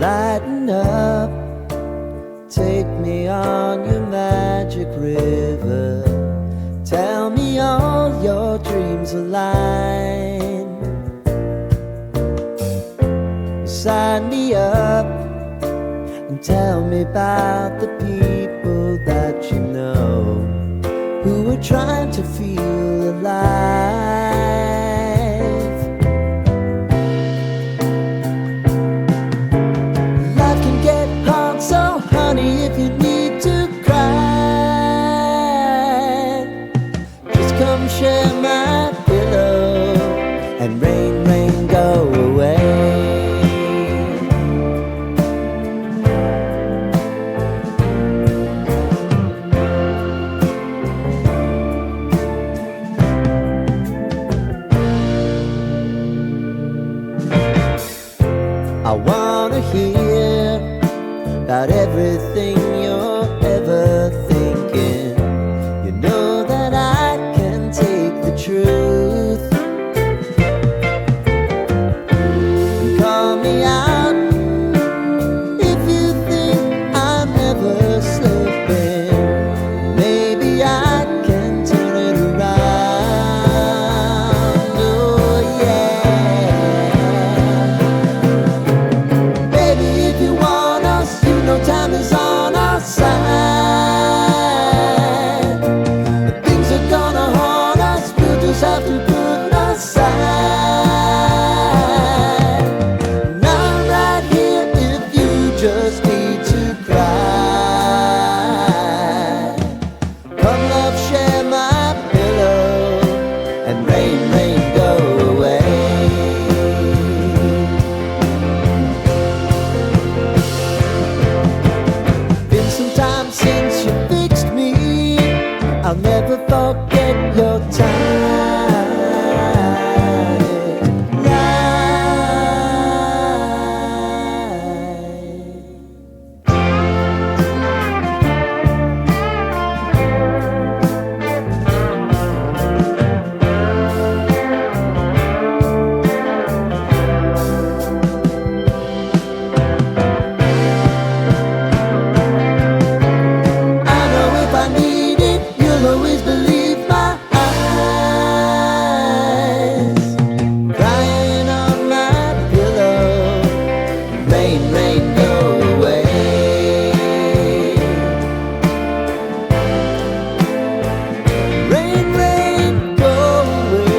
Lighten up, take me on your magic river. Tell me all your dreams align. Sign me up and tell me about the people that you know who are trying to feel alive. Life can get hard, so honey, if you need to cry, just come share my pillow and rain, rain, go away. I wanna hear about everything you're ever thinking. You know that I can take the truth. And call me out if you think I'm ever slipping. Maybe I can turn it around. Oh yeah. Time is on our side. Things are gonna haunt us, we'll just have to put aside. And I'm right here if you just need to cry. Come love, share my pillow and rain, rain, go away. Since you fixed me, I'll never forget your time. Rain, rain, go away. Rain, rain, go away.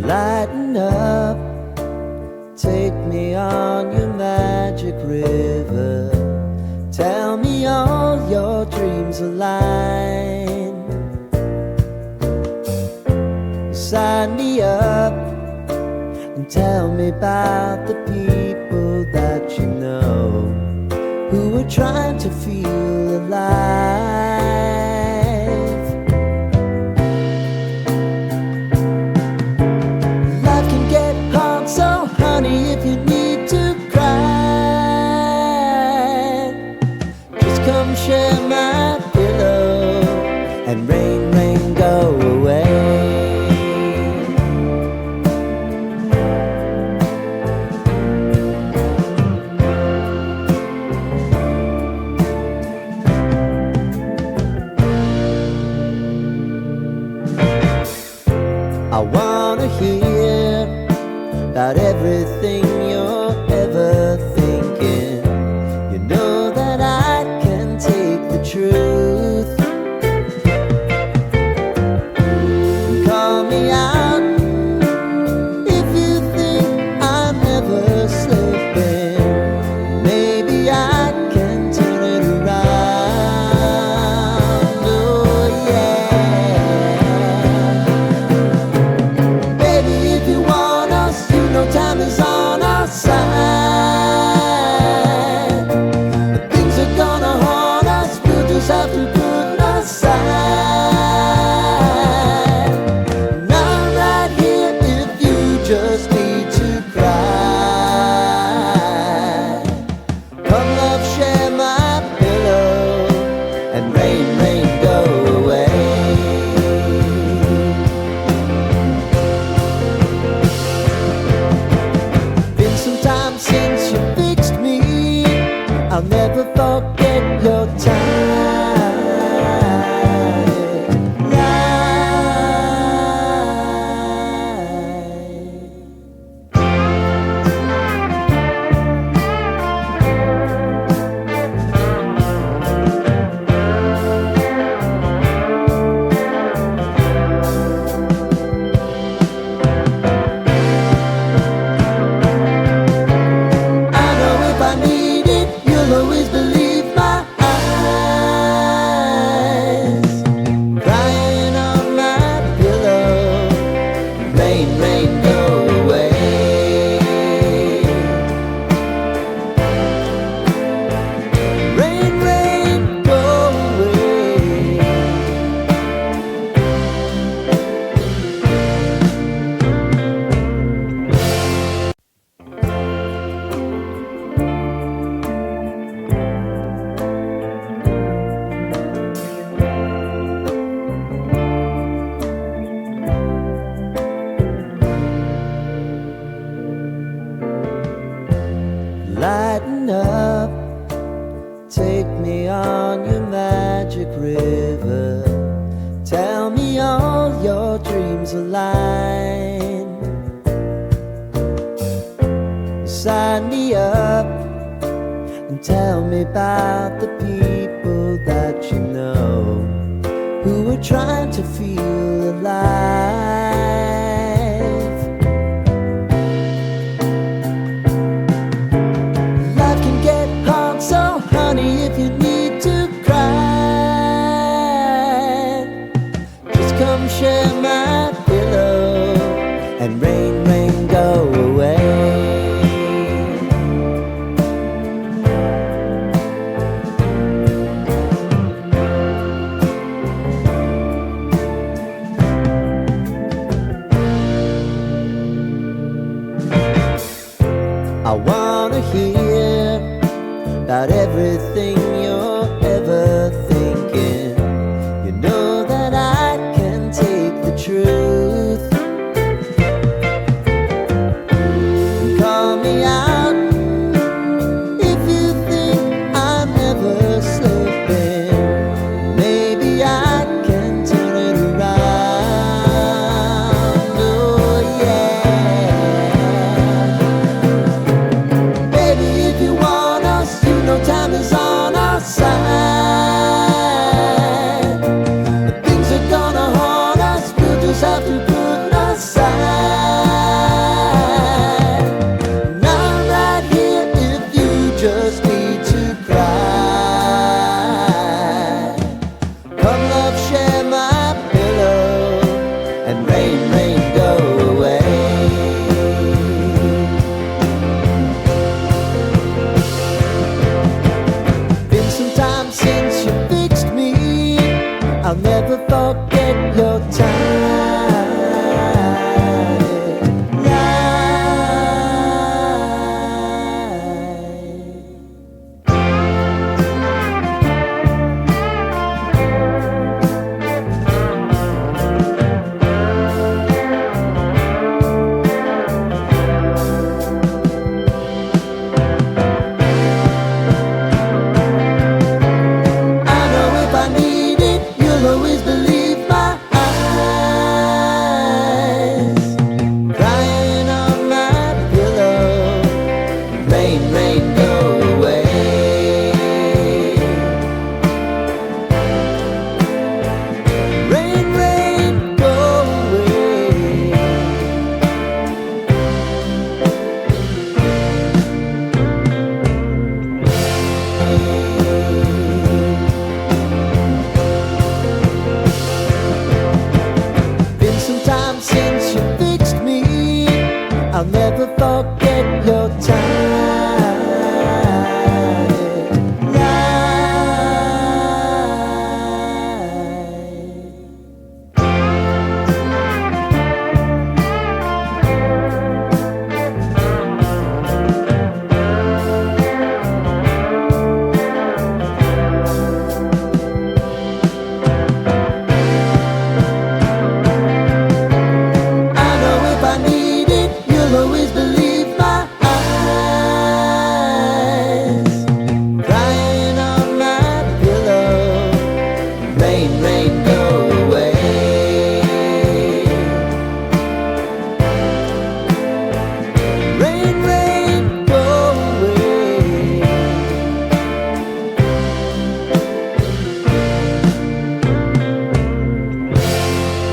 Lighten up, take me on your magic river. Tell me all your dreams align. Sign me up and tell me about the people that you know who are trying to feel alive. So honey, if you need to cry, just come share my pillow and rain, rain, go away. I wanna hear about everything you're ever thinking. You know that I can take the truth. And call me out if you think I'm ever slipping. Maybe I can turn it around. Oh yeah. Baby, if you want us, you know time is on our river. Tell me all your dreams align. Sign me up and tell me about the people that you know who are trying to feel alive. Life can get hard, so honey, if you need to cry, just come share my pillow and rain, rain, go away. I wanna hear about everything you're ever thinking. You know that I can take the truth. Call me out if you think I'm never slipping. Maybe I can turn it around. Oh yeah. Baby, if you want us, you know time is on our side. But things are gonna haunt us, we'll just have to put aside. And I'm right here if you just need to cry. Come love, share my pillow and rain, rain, go away. Been some time since you fixed me. I'll never forget your time.